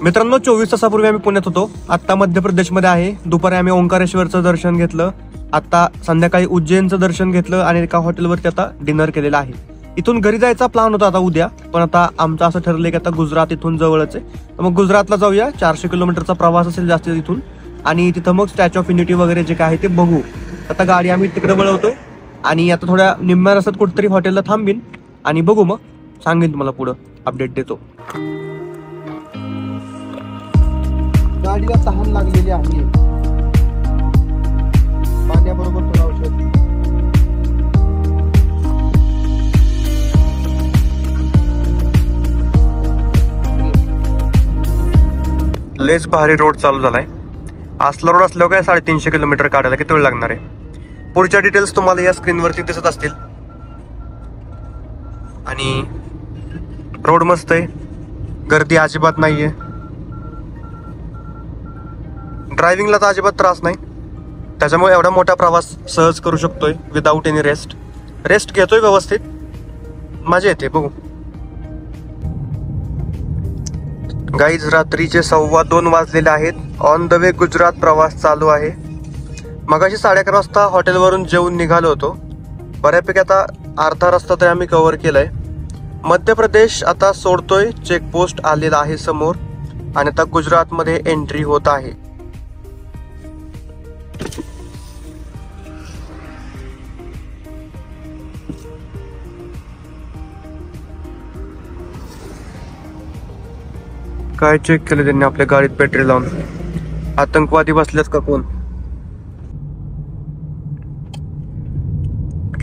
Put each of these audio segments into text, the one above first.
मित्रांनो 24 तासापूर्वी आम्ही पुण्यात होतो. आता मध्य प्रदेशमध्ये आहे. दुपारी आम्ही ओंकारेश्वरचं दर्शन घेतलं. आता संध्याकाळी उज्जैनचं दर्शन घेतलं आणि एका हॉटेलवरती आता डिनर केलेलं आहे. इथून घरी जायचा प्लॅन होता आता उद्या, पण आता आमचं असं ठरलंय की आता गुजरात इथून जवळच आहे, तर मग गुजरातला जाऊया. 400 किलोमीटरचा प्रवास असेल जास्तीत इथून, आणि तिथं मग स्टॅच्यू ऑफ युनिटी वगैरे जे काय आहे ते बघू. आता गाडी आम्ही तिकडे वळवतोय आणि आता थोड्या निम्म्या रस्त्यात कुठेतरी हॉटेलला थांबीन आणि बघू, मग सांगेन तुम्हाला पुढं अपडेट देतो. गाडीला तहान लागलेली आहे. पाण्याबरोबर थोडं औषध. लेच भारी रोड चालू झालाय. आसला रोड असल्यावर काय 350 किलोमीटर काढायला किती वेळ लागणार आहे. पुढच्या डिटेल्स तुम्हाला या स्क्रीनवरती दिसत असतील. आणि रोड मस्त आहे, गर्दी अजिबात नाहीये. ड्रायव्हिंगला तर अजिबात त्रास नाही, त्याच्यामुळे एवढा मोठा प्रवास सहज करू शकतोय विदाऊट एनी रेस्ट घेतोय व्यवस्थित, मजा येते. बघू गाईज, रात्रीचे 2:15 वाजलेले आहेत. ऑन द वे गुजरात प्रवास चालू आहे. मगाशी 11:30 वाजता हॉटेलवरून जेवून निघालो होतो. बऱ्यापैकी आता अर्धा रस्ता तरी आम्ही कव्हर केलाय. मध्य प्रदेश आता सोडतोय. चेकपोस्ट आलेला आहे समोर आणि आता गुजरातमध्ये एंट्री होत आहे. काय चेक केलं त्यांनी आपल्या गाडीत बॅटरी लावून? आतंकवादी बसलेत का कोण?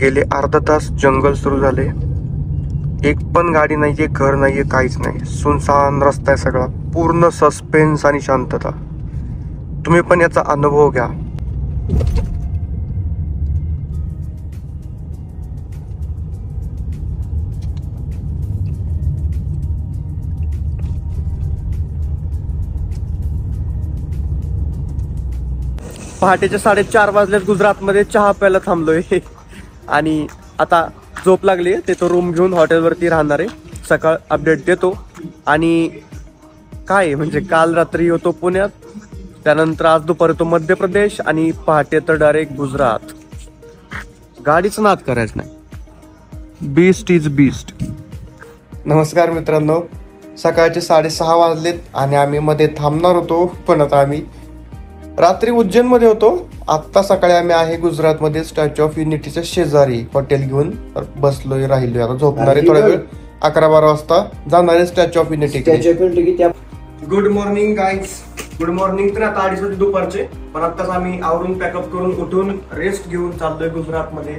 गेले अर्धा तास जंगल सुरू झाले. एक पण गाडी नाहीये, घर नाहीये, काहीच नाही. सुनसान रस्ता आहे सगळा. पूर्ण सस्पेन्स आणि शांतता. तुम्ही पण याचा अनुभव घ्या. पहाटेचे 4:30 वाजलेत. गुजरातमध्ये चहा प्यायला थांबलोय आणि आता झोप लागली. ते तो रूम घेऊन हॉटेलवरती राहणार आहे. सकाळ अपडेट देतो. आणि काय म्हणजे काल रात्री होतो पुण्यात, त्यानंतर आज दुपारी होतो मध्य प्रदेश आणि पहाटे तर डायरेक्ट गुजरात. गाडीच नाद करायचं नाही. Beast is beast. नमस्कार मित्रांनो, सकाळचे 6:30 वाजलेत आणि आम्ही मध्ये थांबणार होतो, पण आता आम्ही रात्री उज्जैन मध्ये होतो. आत्ता सकाळी आम्ही आहे गुजरातमध्ये स्टॅच्यू ऑफ युनिटीच्या शेजारी हॉटेल घेऊन बसलोय, राहिलोय. आता झोपणार आहे थोडा वेळ. 11-12 वाजता जाणार आहे statue of unity. Good morning guys, good morning. तर आता 2:30 वाजले दुपारचे, पण आत्ताच आम्ही आवरून पॅकअप करून उठून रेस्ट घेऊन चाललोय गुजरातमध्ये.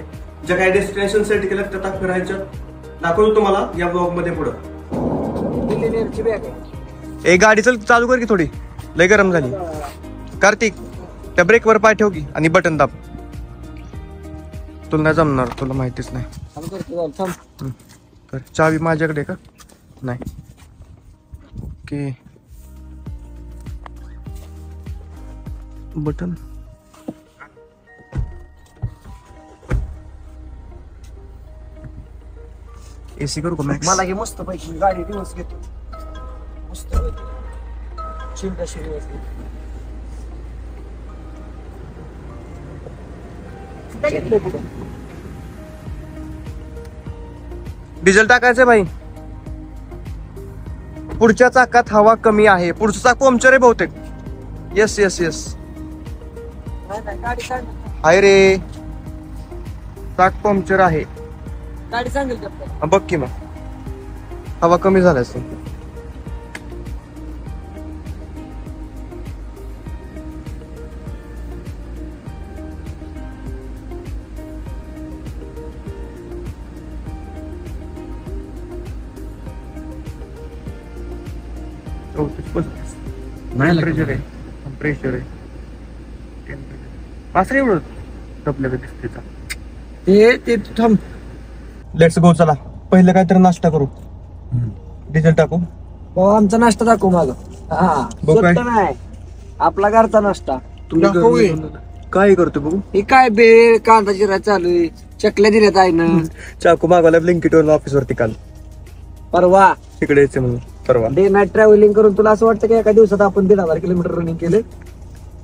जे काही डेस्टिनेशन सेट केलं ते आता फिरायचं दाखवतो तुम्हाला या ब्लॉग मध्ये पुढं. एक गाडी चल चालू कर की, थोडी लय गरम झाली. कार्तिक, त्या ब्रेकवर पाय ठेव की आणि बटन दाब. तुला नाही जमणार, तुला माहितीच नाही. चावी माझ्याकडे का नाही? Okay, button. एसी करू का मॅक्स? मला मस्त पैकी गाडी दिवस घेतो. मस्त चिंता डिझेल टाकायचंय भाई. पुढच्या चाकात हवा कमी आहे. पुढचं चाक पंक्चर आहे बहुतेक. येस येस येस आहे रे, चाक पंक्चर आहे. गाडी सांगेल बघ की मग हवा कमी झाली असते. टेम्परेचर आहे, टेम्परेचर आहे. असं एवढं तपलं ते थांब. Let's go. चला पहिलं काहीतरी नाश्ता करू. डिझेल टाकू. आमचा नाश्ता दाखव माग. नाही आपला घरचा नाश्ता. काय करतो बघू. हे काय बेळ कांदा जिरा चालू आहे. चकल्या दिल्यात आहे ना. चाकू मागवला ब्लिंकिट वरून ऑफिस वरती काल परवा. तिकडे यायचं म्हणून. परवा डे नाईट ट्रॅव्हलिंग करून तुला असं वाटतं की एका दिवसात आपण 1,500 किलोमीटर रनिंग केले?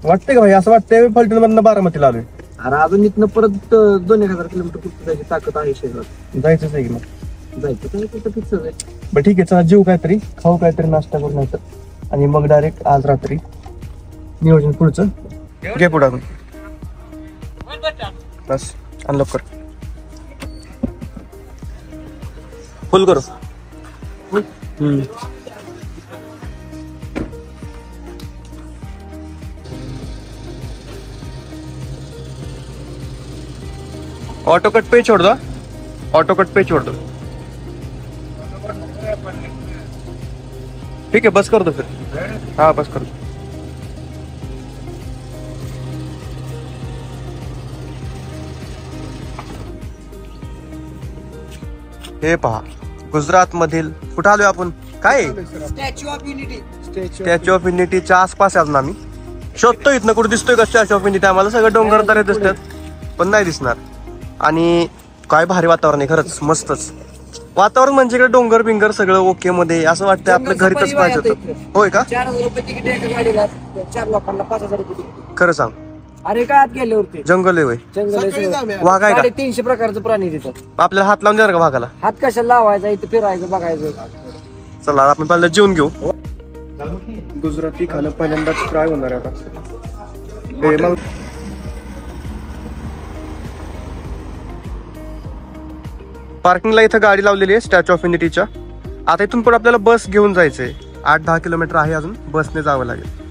वाटतंय का भाई? असं वाटतंय फलटण मधनं बारामतीला आलोय. अरे अजून इथनं परत 2,000 किलोमीटर कुठं जायची ताकद आहे शरीरात. जायचंच आहे की मग. जायचं काय तिथं फिक्स आहे. बरं ठीक आहे, चला जेऊ काहीतरी, खाऊ काहीतरी, नाश्ता करू नाही तर, आणि मग डायरेक्ट आज रात्री नियोजन पुढचं. घे पुढं अजून. बस अनलॉक कर, फुल करू. ऑटो कट पे छोड़ दो, ऑटो कट पे छोड़ दो. ठीक है, बस कर दो फिर. हाँ बस कर दो. हे पहा, गुजरात मधील कुठं आलोय आपण? काय statue of unity. Statue of युनिटीच्या आसपास आहे अजून आम्ही. शोधतो इथनं कुठे दिसतोय का स्टॅच्यू ऑफ युनिटी. आम्हाला सगळं डोंगर दऱ्या दिसतात पण नाही दिसणार. आणि काय भारी वातावरण आहे खरंच, मस्तच वातावरण. म्हणजे इकडे डोंगर बिंगर सगळं ओके मध्ये, असं वाटतं आपलं घरीतच पाहिजे होतं. होय का? 4,000 रुपये तिकीट एका गाडीला, 4 लोकांना 5,000 रुपये तिकीट. खरं सांग, अरे काय आत गेल्यावरती जंगल आहे होय? जंगल आहे सगळं. वाघ आहे का? 350 प्रकारचं प्राणी तिथं. आपल्याला हात लावून देणार का भागाला? हात कशाला लावायचा, इथं फिरायचं बघायचं. चला आपण पहिलं जेवून घेऊ. गुजराती खाणं पहिल्यांदाच ट्राय होणार आहे आता. पार्किंगला इथं गाडी लावलेली आहे स्टॅच्यू ऑफ युनिटीच्या. आता इथून पुढे आपल्याला बस घेऊन जायचंय. 8-10 किलोमीटर आहे अजून, बसने जावं लागेल.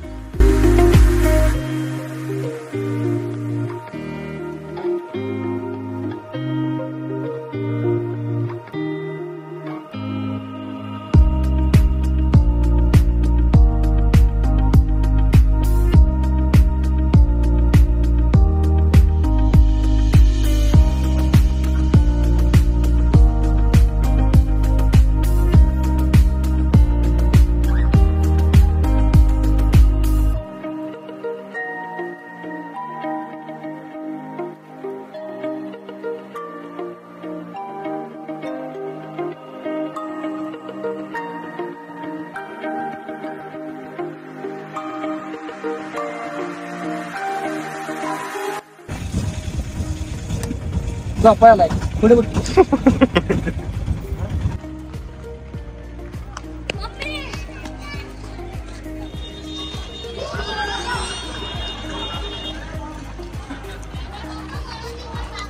झोपायला पुढे बघ.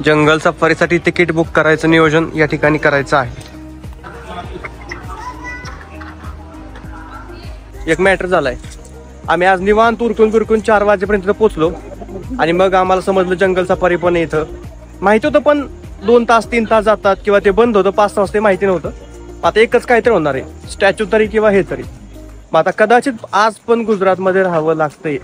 जंगल सफारीसाठी तिकीट बुक करायचं नियोजन या ठिकाणी करायचं आहे. एक मॅटर झालाय, आम्ही आज निवांत उरकून 4 वाजेपर्यंत पोहोचलो आणि मग आम्हाला समजलं जंगल सफारी पण आहे इथं. माहिती होतं पण 2 तास 3 तास जातात किंवा ते बंद होतं 5 तास, ते माहिती नव्हतं. आता एकच काहीतरी होणार आहे, स्टॅच्यू तरी किंवा हे तरी. मग आता कदाचित आज पण गुजरातमध्ये राहावं लागतंय.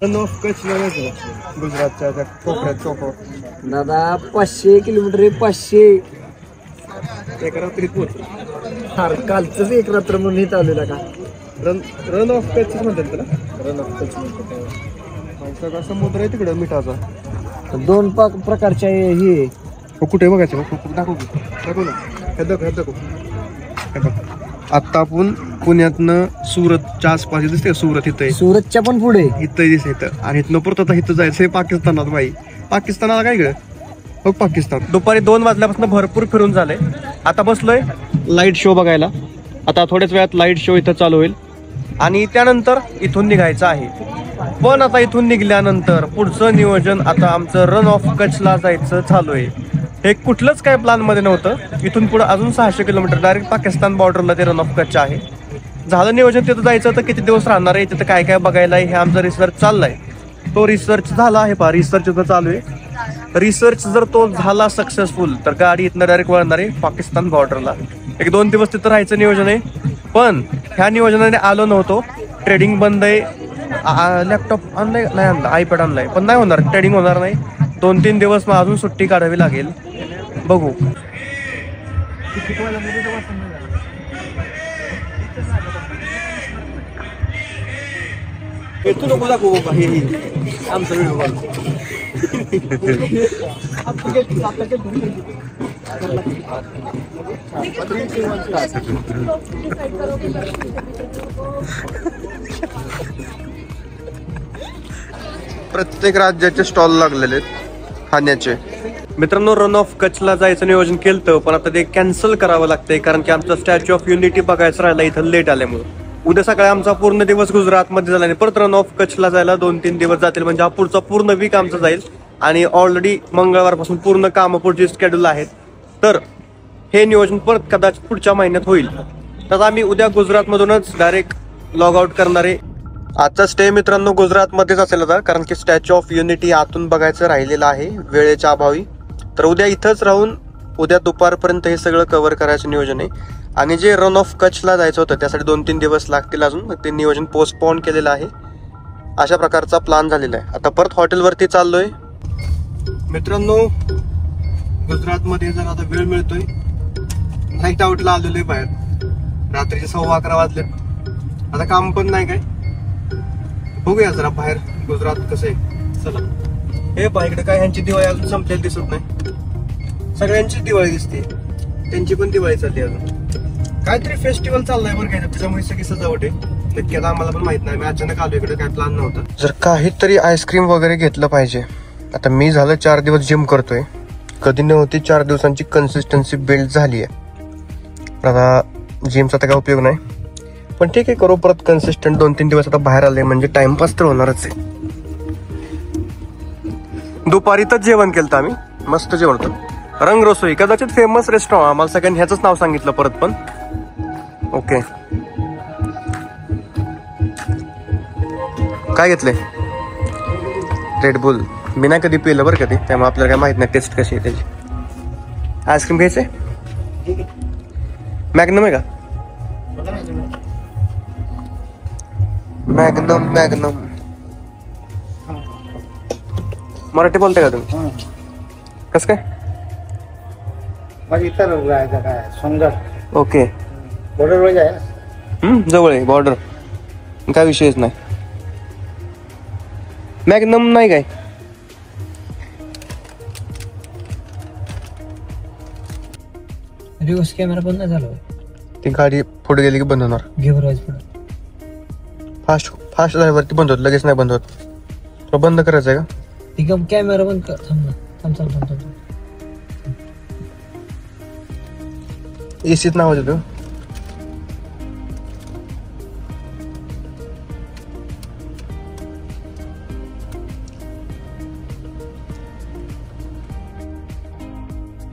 रन ऑफ कच्छला जायचं गुजरातच्या त्या कोपऱ्यात चौकावर. दादा 500 किलोमीटर 500. एका रात्रीत पोहोच. कालच एक रात्र म्हणून इथं आलेला का. रन ऑफ कच्छ म्हणतात त्याला. रन ऑफ कच्छ म्हणतात. सगळा समुद्र आहे तिकडं मिठाचा. 2 प्रकारच्या हे कुठे बघायचं दाखव ना. हे दाखव. आता आपण पुण्यातनं सुरतच्या आसपास दिसते. सुरत इथं सुरतच्या पण पुढे इथं दिसत. आणि इथनं परत आता इथं जायचं पाकिस्तानात. बाई पाकिस्तानाला काय इकडे बघ पाकिस्तान. दुपारी 2 वाजल्यापासून भरपूर फिरून झालंय. आता बसलोय लाईट शो बघायला. आता थोड्याच वेळात लाईट शो इथं चालू होईल आणि त्यानंतर इथून निघायचं आहे. पण आता इथून निघाल्यानंतर पुढचं नियोजन आता आमचं रन ऑफ कच्छला जायचं चालू आहे. हे कुठलंच काय प्लॅन मध्ये नव्हतं. इथून पुढे अजून 600 किलोमीटर डायरेक्ट पाकिस्तान बॉर्डरला ते रन ऑफ कच्छ आहे. झालं नियोजन तिथं जायचं तर किती दिवस राहणार आहे, तिथं काय काय बघायला आहे, हे आमचा रिसर्च चाललाय. तो रिसर्च झाला आहे पहा. रिसर्च इथं चालू आहे. रिसर्च जर तो झाला सक्सेसफुल तर गाडी इथनं डायरेक्ट वळणार आहे पाकिस्तान बॉर्डरला. 1-2 दिवस तिथं राहायचं नियोजन आहे. पण ह्या नियोजनाने आलो नव्हतो. ट्रेडिंग बंद आहे. लॅपटॉप आणलाय नाही, आणला आयपॅड आणलाय, पण नाही होणार, ट्रेडिंग होणार नाही. 2-3 दिवस मग अजून सुट्टी काढावी लागेल. बघू. तू नको दाखवू बाबा. हे आमचा व्हिडिओ. प्रत्येक राज्याचे स्टॉल लागलेले आहेत खाण्याचे. मित्रांनो, रन ऑफ कच्छला जायचं नियोजन केलं पण आता ते कॅन्सल करावं लागतंय कारण की आमचा स्टॅच्यू ऑफ युनिटी बघायचं राहिला इथं लेट आल्यामुळे. उद्या सकाळी आमचा पूर्ण दिवस गुजरातमध्ये झाला आणि परत रन ऑफ कच्छला जायला 2-3 दिवस जातील. म्हणजे हा पुढचा पूर्ण वीक आमचा जाईल आणि ऑलरेडी मंगळवारपासून पूर्ण कामं पुढची स्केड्यूल आहेत. तर हे नियोजन परत कदाचित पुढच्या महिन्यात होईल. तर आम्ही उद्या गुजरातमधूनच डायरेक्ट लॉग आउट करणार आहे. आजचा स्टे मित्रांनो गुजरातमध्येच असेल आता कारण की स्टॅच्यू ऑफ युनिटी आतून बघायचं राहिलेलं आहे वेळेच्या अभावी. तर उद्या इथंच राहून उद्या दुपारपर्यंत हे सगळं कव्हर करायचं नियोजन आहे. आणि जे रन ऑफ कच्छला जायचं होतं त्यासाठी 2-3 दिवस लागतील अजून. ते नियोजन पोस्टपोन केलेलं आहे. अशा प्रकारचा प्लॅन झालेला आहे. आता परत हॉटेलवरती चाललोय. मित्रांनो, गुजरातमध्ये जर आता वेळ मिळतोय. नाईट आउटला आलेलो आहे बाहेर. रात्रीचे 11:15 वाजले. आता काम पण नाही काय. बघूया जरा बाहेर गुजरात कसं आहे. चला. हे पहा इकडे काय ह्यांची दिवाळी अजून संपलेली दिसत नाही. सगळ्यांची दिवाळी दिसते. त्यांची पण दिवाळी चालली अजून. काहीतरी फेस्टिवल चाललाय बरं काय, त्याच्यामुळे सगळी सजावट आहे. नक्की आता आम्हाला पण माहित नाही. मी अचानक आलो इकडे, काय प्लॅन नव्हता. जर काहीतरी आईस्क्रीम वगैरे घेतलं पाहिजे. आता मी झालं 4 दिवस जिम करतोय. कधी नव्हती 4 दिवसांची कन्सिस्टन्सी बिल्ड झाली आहे. आता जिमचा तर काय उपयोग नाही, पण ठीक आहे करू परत कन्सिस्टंट. 2-3 दिवस आता बाहेर आले म्हणजे टाइमपास तर होणारच आहे. दुपारी तर जेवण केलं आम्ही, मस्त जेवण होतं. रंगरसोई कदाचित फेमस रेस्टॉरंट. आम्हाला सगळ्यांनी ह्याच नाव सांगितलं परत पण. ओके, काय घेतलंय? रेडबुल. मी नाही कधी पिलं बरं कधी, त्यामुळे आपल्याला काय माहित नाही टेस्ट कशी आहे त्याची. आईस्क्रीम घ्यायचंय? मॅग्नम आहे का? मॅग्नम. मराठी बोलताय का तुम्ही? कस काय? ओके. जवळ आहे बॉर्डर, काय विषयच नाही. मॅग्नम नाही काय? रिवर्स कॅमेरा बंद नाही झाला. ती गाडी पुढे गेली की बंद होणार. फास्ट झाल्यावरती बंद होत, लगेच नाही बंद होत. तो बंद करायचं आहे का? कॅमेरा बंद कर. थांब. एसीत नाव होतं.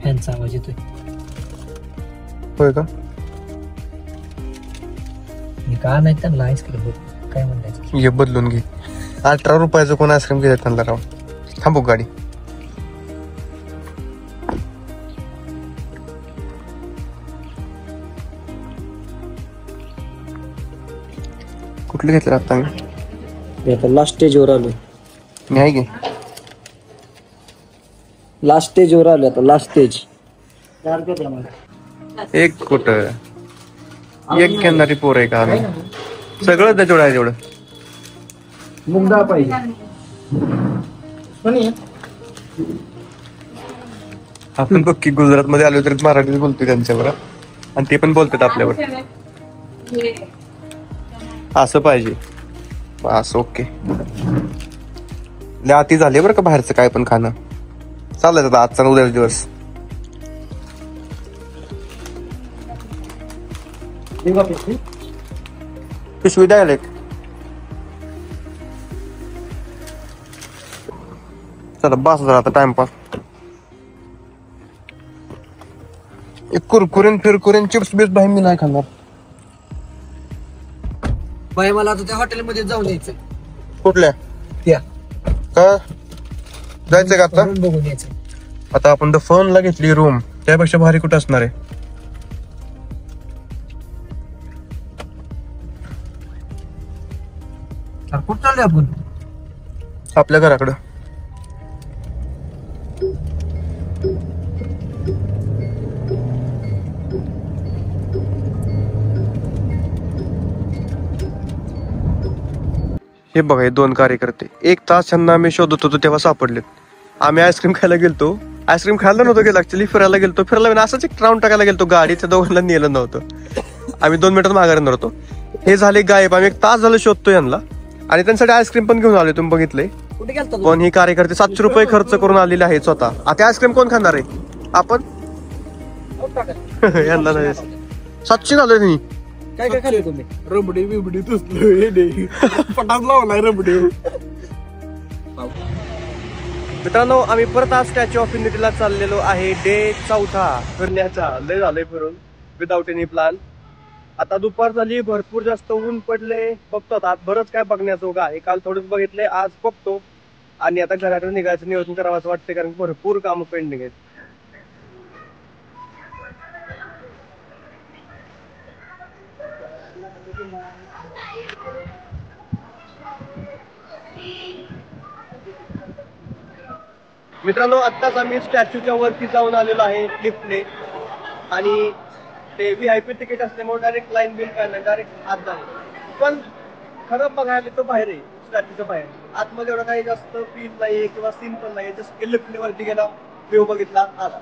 फॅनचा आवाज येतोय. होय का? का नाही त्यांना आईस्क्रीम काय म्हणताय? हे बदलून घे. 18 रुपयाचं कोण आईस्क्रीम घेतात त्यांना राव. थांबू गाडी. कुठले घेतले आता मी? मी आता लास्ट स्टेजवर आलो. मी आहे की लास्ट स्टेजवर आलो आता. Last stage. एक कुठं एक घेणारी पोर आहे का आम्ही? सगळं त्याच्यावर आहे तेवढं. मुंगा पाहिजे. आपण बघ की गुजरात मध्ये आलो तर मराठीच बोलतोय त्यांच्यावर आणि ते पण बोलतात आपल्यावर. असं पाहिजे असं. ओके लय अति झाले बरं का बाहेरचं काय पण खाणं. चाललंय आता आजचा उद्या दिवस. पिशवी द्यायला एक. चला बस जरा आता टाइमपास. एक कुरकुरेन फिरकुरेन चिप्स बिप्स भाई मी नाही खाणार. बाई मला आता त्या हॉटेलमध्ये जाऊन यायचं. कुठल्या त्या का जायचं का आता? रूम बघून यायचं. आता आपण द फोनला घेतली रूम त्यापेक्षा भारी कुठं असणार आहे? कुठं चाललोय आपण? आपल्या घराकडं. हे बघा हे दोन कार्यकर्ते 1 तास त्यांना आम्ही शोधत होतो तेव्हा सापडलेत. आम्ही आईस्क्रीम खायला गेलतो. आईस्क्रीम खायला नव्हतं गेलो ऍक्च्युली फिरायला गेलतो. फिरायला असंच एक राऊंड टाकायला गेलतो. गाडीच्या दोघांना नेलं नव्हतं. आम्ही 2 मिनिटात माघारी नव्हतो. हे झाले गायब. आम्ही 1 तास झालं शोधतो यांना आणि त्यांच्यासाठी आईस्क्रीम पण घेऊन आले. तुम्ही बघितले. कुठे गेलता? पण ही कार्यकर्ते 700 रुपये खर्च करून आलेले आहेत स्वतः. आता आईस्क्रीम कोण खाणार आहे? आपण. यांना नाही 700 घालून त्यांनी. काय काय खाल्लं तुम्ही? रबडी बिबडी तुझलं पटात लावलाय रबडी. मित्रांनो आम्ही परत आज स्टॅच्यू ऑफ युनिटीला चाललेलो आहे. डे 4 फिरण्याचा. लय झालंय फिरून विदाउट एनी प्लॅन. आता दुपार झाली. भरपूर जास्त ऊन पडले. बघतो आता बरंच काय बघण्याचं का आहे. काल थोडंच बघितले आज बघतो आणि आता घराकडे निघायचं नियोजन करावं असं वाटतं कारण भरपूर काम पेंडिंग आहेत. मित्रांनो आत्ताच आम्ही स्टॅच्यूच्या वरती जाऊन आलेलो आहे लिफ्टने आणि ते VIP तिकीट असल्यामुळे डायरेक्ट लाईन बिल काय नाही डायरेक्ट आत झाले. पण खरं बघायला तो बाहेर आहे स्टॅच्यूच्या बाहेर. आतमध्ये एवढं काही जास्त फील नाहीये किंवा सीन पण नाहीये. जस्ट लिफ्टने वरती गेला व्ह्यू बघितला आला.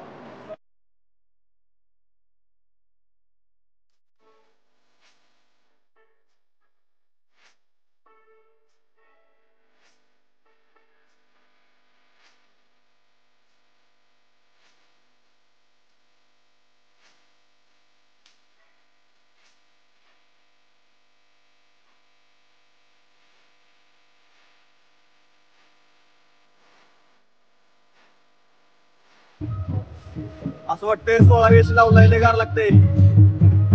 असं वाटतंय 16 लावलाय लय गार लागतंय.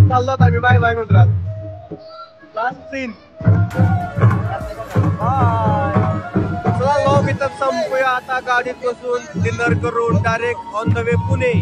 चाललो आता आम्ही बाय बाय मित्रांनो. Last scene. चला लॉग इथं संपूया आता. गाडीत बसून डिनर करून direct on the way Pune.